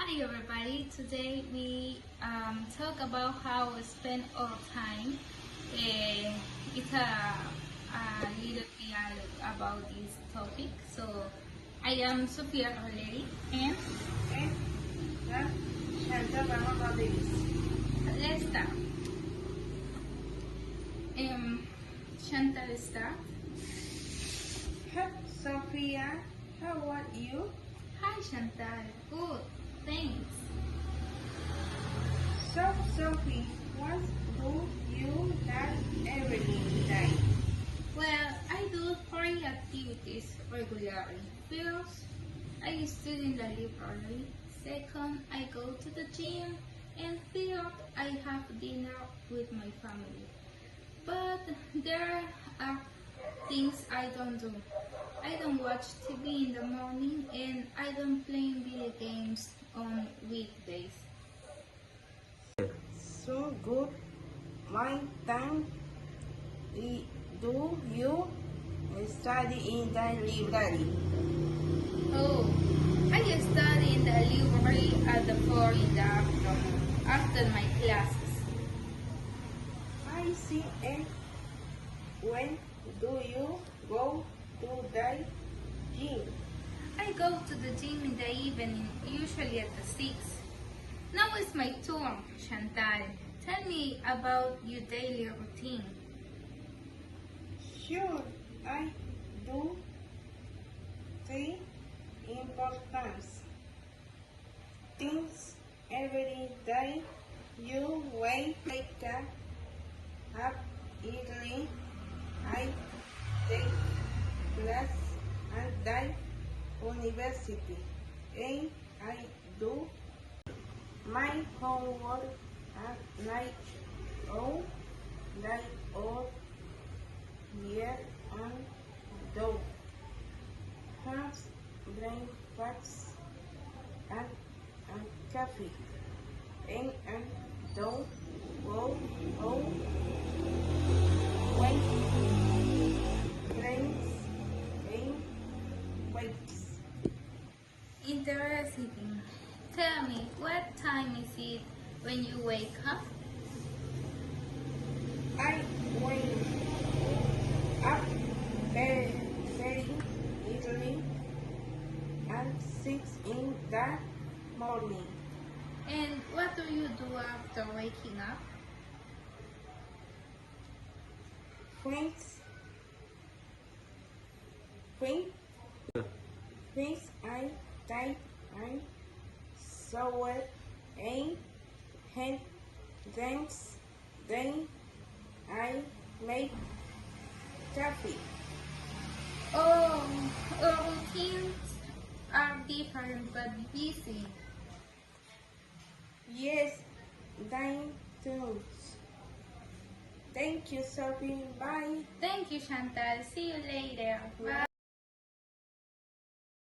Hi everybody, today we talk about how we spend our time. It's a little dialogue about this topic. So I am Sofia Roleri and And Chantal Rama Rodriguez. let's start. Chantal start. Hi, Sophia. How are you? Hi Chantal, good, thanks. So, Sophie, what do you like every day? Well, I do three activities regularly. First, I study in the library. Second, I go to the gym. And third, I have dinner with my family. But there are things I don't do. I don't watch TV in the morning and I don't play video games on weekdays. So good. My time. Do you study in the library? Oh, I study in the library at the 4 in the afternoon after my classes. I see. And when do you go to the gym? I go to the gym in the evening, usually at the 6. Now it's my turn, Chantal. Tell me about your daily routine. Sure, I do three important things every day. You wake up early. I take class at the university, and I do my homework at night. All night or here and do have breakfast and coffee and do go home when friends and wakes. Interesting. Tell me, what time is it when you wake up? I wake up very early at 6 in the morning. And what do you do after waking up? First, I take a shower and hand drinks. Then I make coffee. Oh, our routines are different but busy. Yes, then too. Thank you, Sophie. Bye. Thank you, Chantal. See you later. Bye.